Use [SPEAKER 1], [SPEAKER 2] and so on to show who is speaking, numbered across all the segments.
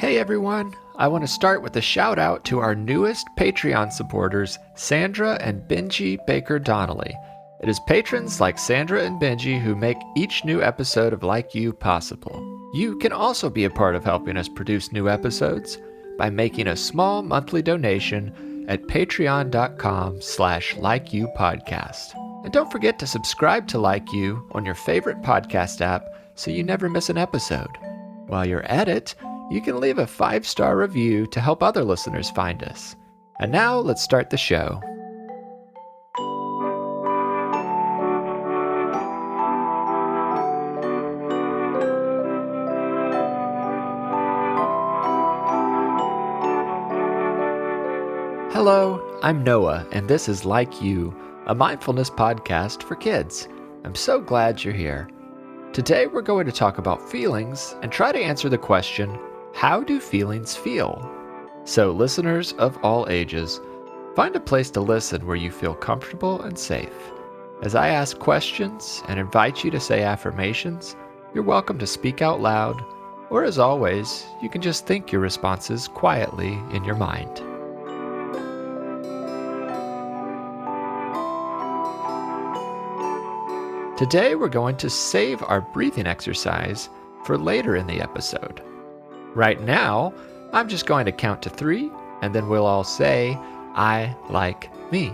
[SPEAKER 1] Hey everyone! I want to start with a shout out to our newest Patreon supporters, Sandra and Benji Baker Donnelly. It is patrons like Sandra and Benji who make each new episode of Like You possible. You can also be a part of helping us produce new episodes by making a small monthly donation at patreon.com/likeyoupodcast. And don't forget to subscribe to Like You on your favorite podcast app so you never miss an episode. While you're at it, you can leave a 5-star review to help other listeners find us. And now let's start the show. Hello, I'm Noah, and this is Like You, a mindfulness podcast for kids. I'm so glad you're here. Today we're going to talk about feelings and try to answer the question, how do feelings feel? So listeners of all ages, find a place to listen where you feel comfortable and safe. As I ask questions and invite you to say affirmations, you're welcome to speak out loud, or as always, you can just think your responses quietly in your mind. Today we're going to save our breathing exercise for later in the episode. Right now, I'm just going to count to 3, and then we'll all say, I like me.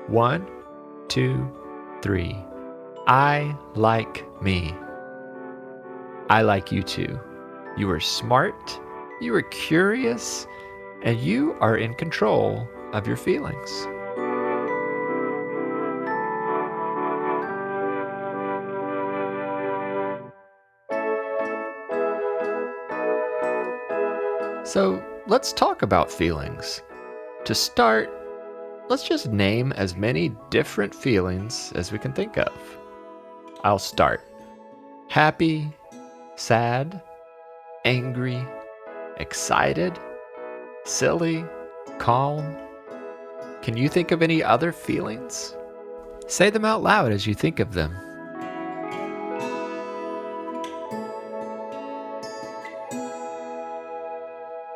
[SPEAKER 1] 1, 2, 3. I like me. I like you too. You are smart, you are curious, and you are in control of your feelings. So let's talk about feelings. To start, let's just name as many different feelings as we can think of. I'll start. Happy, sad, angry, excited, silly, calm. Can you think of any other feelings? Say them out loud as you think of them.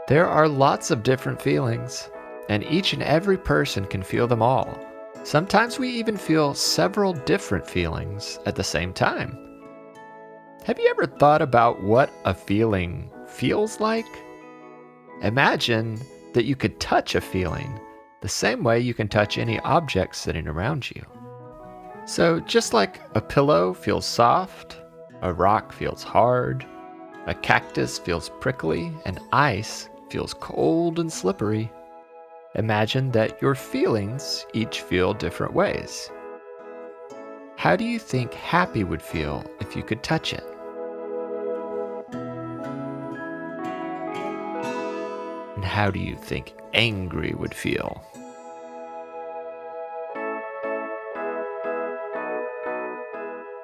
[SPEAKER 1] There are lots of different feelings, and each and every person can feel them all. Sometimes we even feel several different feelings at the same time. Have you ever thought about what a feeling feels like? Imagine that you could touch a feeling the same way you can touch any object sitting around you. So just like a pillow feels soft, a rock feels hard, a cactus feels prickly, and ice feels cold and slippery. Imagine that your feelings each feel different ways. How do you think happy would feel if you could touch it? And how do you think angry would feel?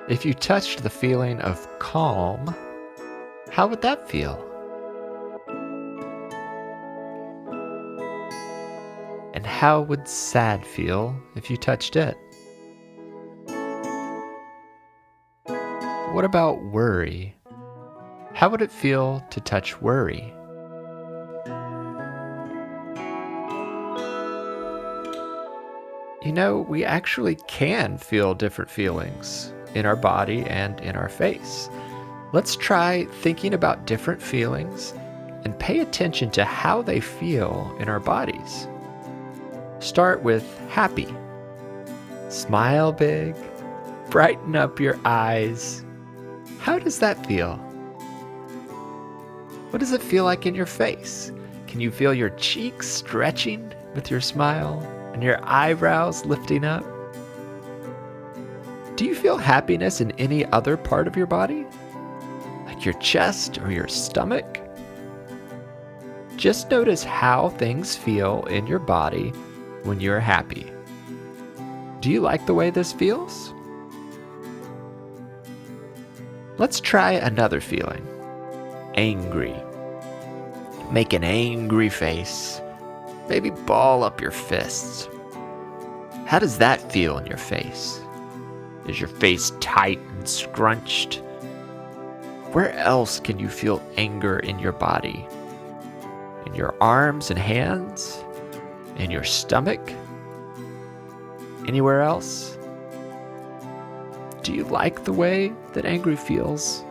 [SPEAKER 1] If you touched the feeling of calm, how would that feel? And how would sad feel if you touched it? What about worry? How would it feel to touch worry? You know, we actually can feel different feelings in our body and in our face. Let's try thinking about different feelings and pay attention to how they feel in our bodies. Start with happy. Smile big. Brighten up your eyes. How does that feel? What does it feel like in your face? Can you feel your cheeks stretching with your smile and your eyebrows lifting up? Do you feel happiness in any other part of your body? Like your chest or your stomach? Just notice how things feel in your body when you're happy. Do you like the way this feels? Let's try another feeling. Angry. Make an angry face. Maybe ball up your fists. How does that feel in your face? Is your face tight and scrunched? Where else can you feel anger in your body? in your arms and hands, in your stomach, anywhere else? Do you like the way that angry feels?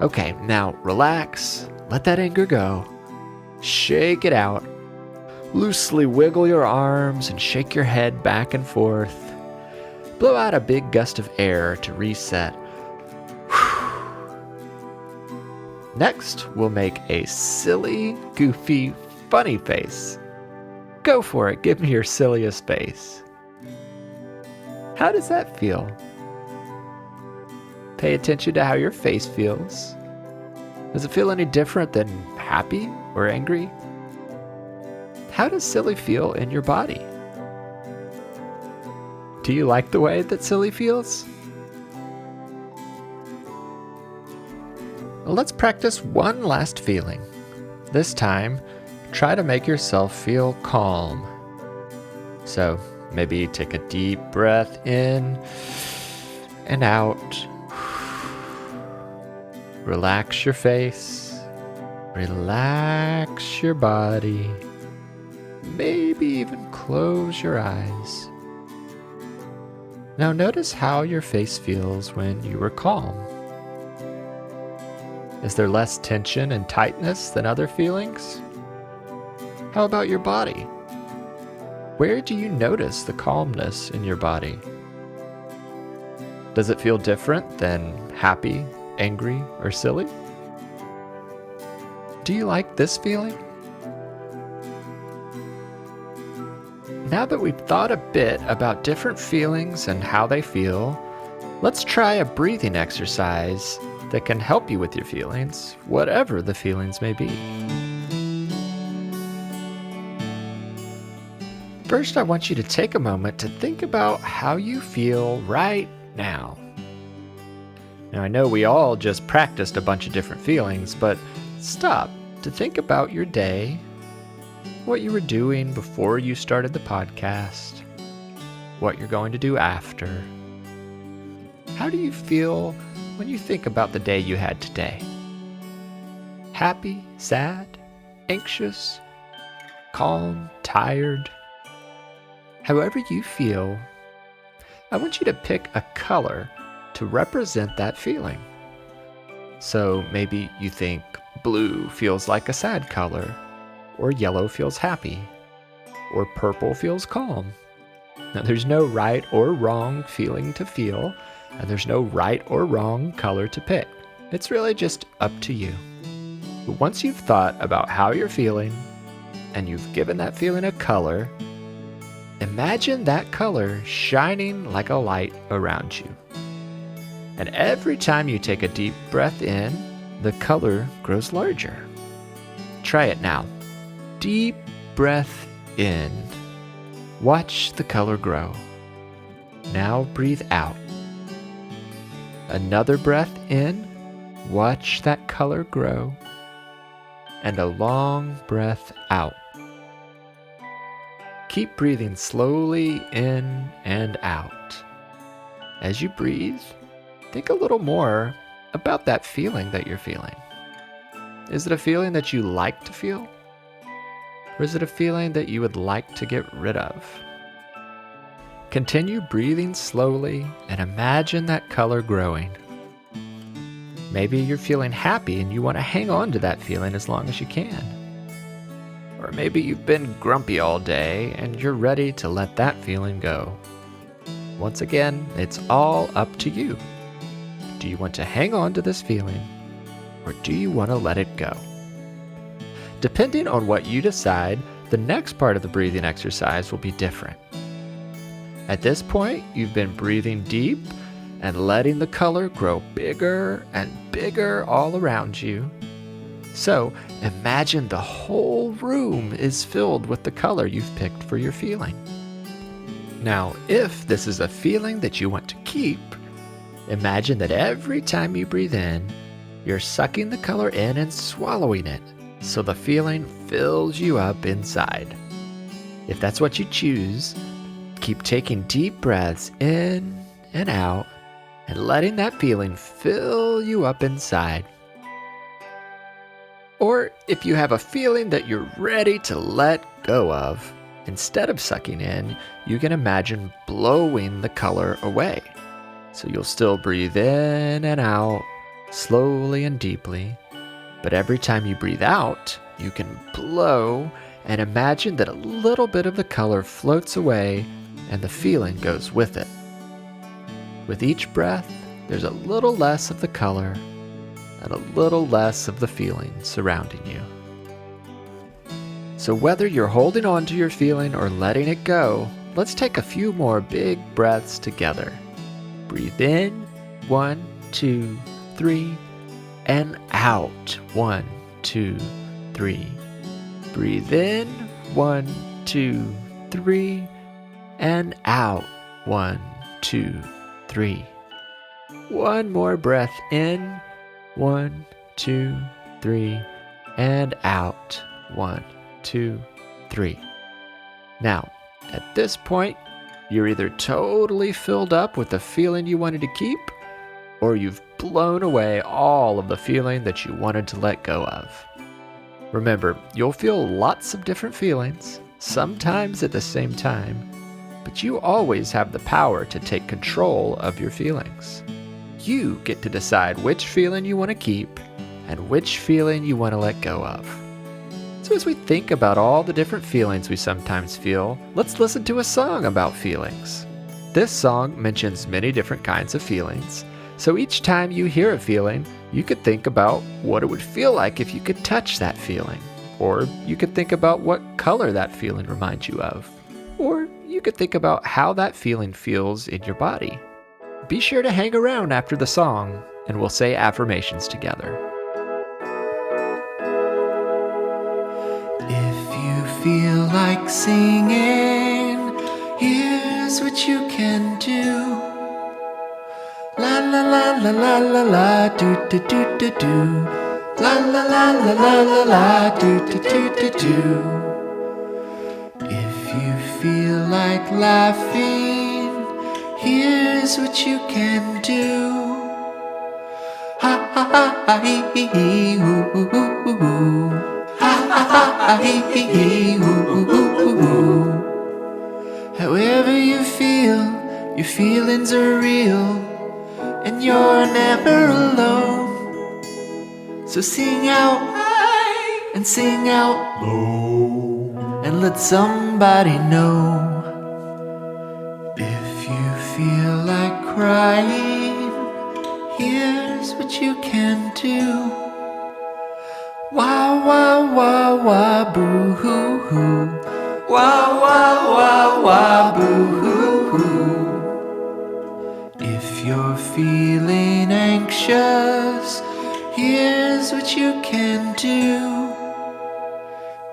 [SPEAKER 1] Okay, now relax, let that anger go, shake it out, loosely wiggle your arms and shake your head back and forth. Blow out a big gust of air to reset. Next, we'll make a silly, goofy, funny face. Go for it, give me your silliest face. How does that feel? Pay attention to how your face feels. Does it feel any different than happy or angry? How does silly feel in your body? Do you like the way that silly feels? Well, let's practice one last feeling. This time, try to make yourself feel calm. So maybe take a deep breath in and out. Relax your face. Relax your body. Maybe even close your eyes. Now notice how your face feels when you are calm. Is there less tension and tightness than other feelings? How about your body? Where do you notice the calmness in your body? Does it feel different than happy, angry, or silly? Do you like this feeling? Now that we've thought a bit about different feelings and how they feel, let's try a breathing exercise that can help you with your feelings, whatever the feelings may be. First, I want you to take a moment to think about how you feel right now. Now, I know we all just practiced a bunch of different feelings, but stop to think about your day, what you were doing before you started the podcast, what you're going to do after. How do you feel when you think about the day you had today? Happy, sad, anxious, calm, tired? However you feel, I want you to pick a color to represent that feeling. So maybe you think blue feels like a sad color, or yellow feels happy, or purple feels calm. Now, there's no right or wrong feeling to feel, and there's no right or wrong color to pick. It's really just up to you. But once you've thought about how you're feeling, and you've given that feeling a color, imagine that color shining like a light around you. And every time you take a deep breath in, the color grows larger. Try it now. Deep breath in. Watch the color grow. Now breathe out. Another breath in. Watch that color grow. And a long breath out. Keep breathing slowly in and out. As you breathe, think a little more about that feeling that you're feeling. Is it a feeling that you like to feel? Or is it a feeling that you would like to get rid of? Continue breathing slowly and imagine that color growing. Maybe you're feeling happy and you want to hang on to that feeling as long as you can. Or maybe you've been grumpy all day and you're ready to let that feeling go. Once again, it's all up to you. Do you want to hang on to this feeling, or do you want to let it go? Depending on what you decide, the next part of the breathing exercise will be different. At this point, you've been breathing deep and letting the color grow bigger and bigger all around you. So imagine the whole room is filled with the color you've picked for your feeling. Now, if this is a feeling that you want to keep, imagine that every time you breathe in, you're sucking the color in and swallowing it, so the feeling fills you up inside. If that's what you choose, keep taking deep breaths in and out and letting that feeling fill you up inside. Or if you have a feeling that you're ready to let go of, instead of sucking in, you can imagine blowing the color away. So you'll still breathe in and out, slowly and deeply. But every time you breathe out, you can blow and imagine that a little bit of the color floats away and the feeling goes with it. With each breath, there's a little less of the color and a little less of the feeling surrounding you. So whether you're holding on to your feeling or letting it go, let's take a few more big breaths together. Breathe in, 1, 2, 3, and out, 1, 2, 3. Breathe in, 1, 2, 3, and out, 1, 2, 3. One more breath in, 1, 2, 3, and out, 1, 2, 3. Now, at this point, you're either totally filled up with the feeling you wanted to keep, or you've blown away all of the feeling that you wanted to let go of. Remember, you'll feel lots of different feelings, sometimes at the same time, but you always have the power to take control of your feelings. You get to decide which feeling you want to keep and which feeling you want to let go of. So as we think about all the different feelings we sometimes feel, let's listen to a song about feelings. This song mentions many different kinds of feelings, so each time you hear a feeling, you could think about what it would feel like if you could touch that feeling. Or you could think about what color that feeling reminds you of. Or you could think about how that feeling feels in your body. Be sure to hang around after the song, and we'll say affirmations together.
[SPEAKER 2] Feel like singing, here's what you can do. La la la la la la la, do do do do do. La la la la la la la, do do do do do. If you feel like laughing, here's what you can do. Ha ha ha ha hee hee hee hoo hoo hoo hoo. However you feel, your feelings are real, and you're never alone. So sing out high and sing out low, and let somebody know. If you feel like crying, here's what you can do. Wah wah wah wah boo hoo hoo. Wah wah wah wah boo hoo hoo. If you're feeling anxious, here's what you can do.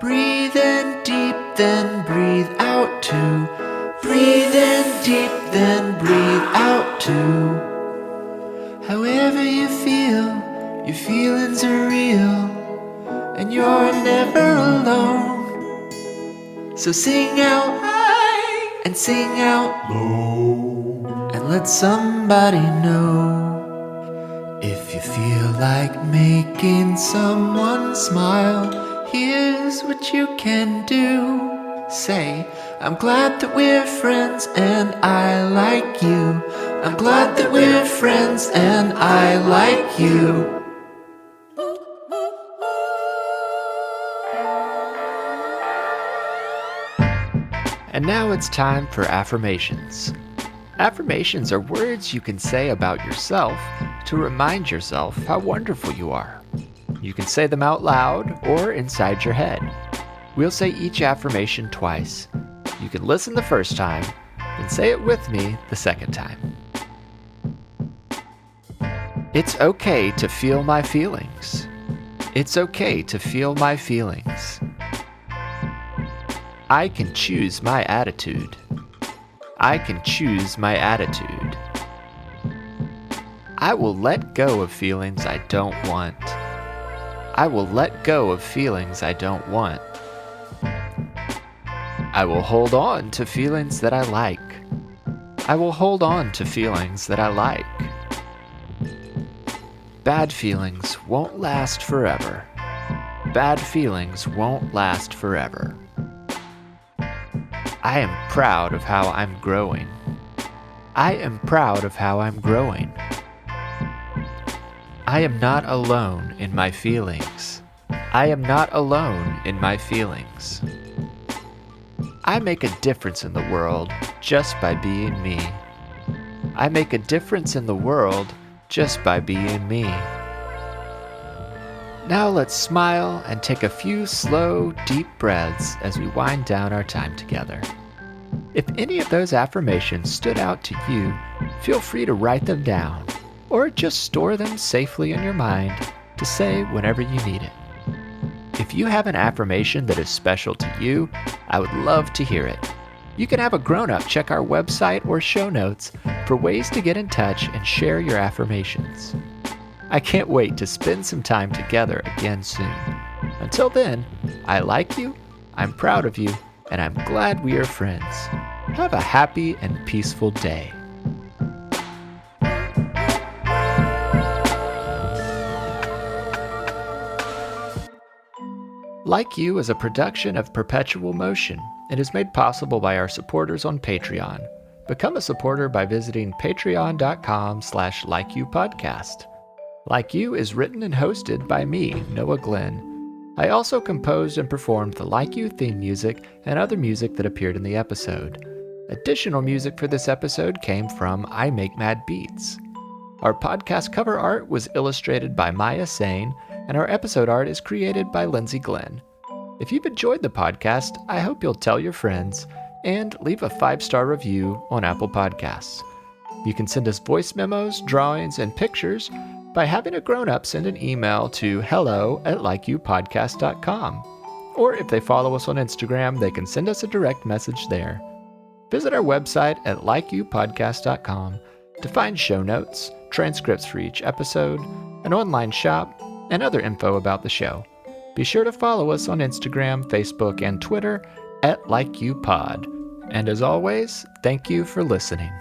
[SPEAKER 2] Breathe in deep, then breathe out too. Breathe in deep, then breathe out too. However you feel, your feelings are real, and you're never alone. So sing out high and sing out low, and let somebody know. If you feel like making someone smile, here's what you can do. Say, I'm glad that we're friends and I like you. I'm glad that we're friends and I like you.
[SPEAKER 1] And now it's time for affirmations. Affirmations are words you can say about yourself to remind yourself how wonderful you are. You can say them out loud or inside your head. We'll say each affirmation twice. You can listen the first time, then say it with me the second time. It's okay to feel my feelings. It's okay to feel my feelings. I can choose my attitude. I can choose my attitude. I will let go of feelings I don't want. I will let go of feelings I don't want. I will hold on to feelings that I like. I will hold on to feelings that I like. Bad feelings won't last forever. bad feelings won't last forever. I am proud of how I'm growing. I am proud of how I'm growing. I am not alone in my feelings. I am not alone in my feelings. I make a difference in the world just by being me. I make a difference in the world just by being me. Now let's smile and take a few slow, deep breaths as we wind down our time together. If any of those affirmations stood out to you, feel free to write them down or just store them safely in your mind to say whenever you need it. If you have an affirmation that is special to you, I would love to hear it. You can have a grown-up check our website or show notes for ways to get in touch and share your affirmations. I can't wait to spend some time together again soon. Until then, I like you, I'm proud of you, and I'm glad we are friends. Have a happy and peaceful day. Like You is a production of Perpetual Motion and is made possible by our supporters on Patreon. Become a supporter by visiting patreon.com/likeyoupodcast. Like You is written and hosted by me, Noah Glenn. I also composed and performed the Like You theme music and other music that appeared in the episode. Additional music for this episode came from I Make Mad Beats. Our podcast cover art was illustrated by Maya Sane, and our episode art is created by Lindsay Glenn. If you've enjoyed the podcast, I hope you'll tell your friends and leave a 5-star review on Apple Podcasts. You can send us voice memos, drawings, and pictures by having a grown-up send an email to hello@likeyoupodcast.com. Or if they follow us on Instagram, they can send us a direct message there. Visit our website at likeyoupodcast.com to find show notes, transcripts for each episode, an online shop, and other info about the show. Be sure to follow us on Instagram, Facebook, and Twitter at LikeYouPod. And as always, thank you for listening.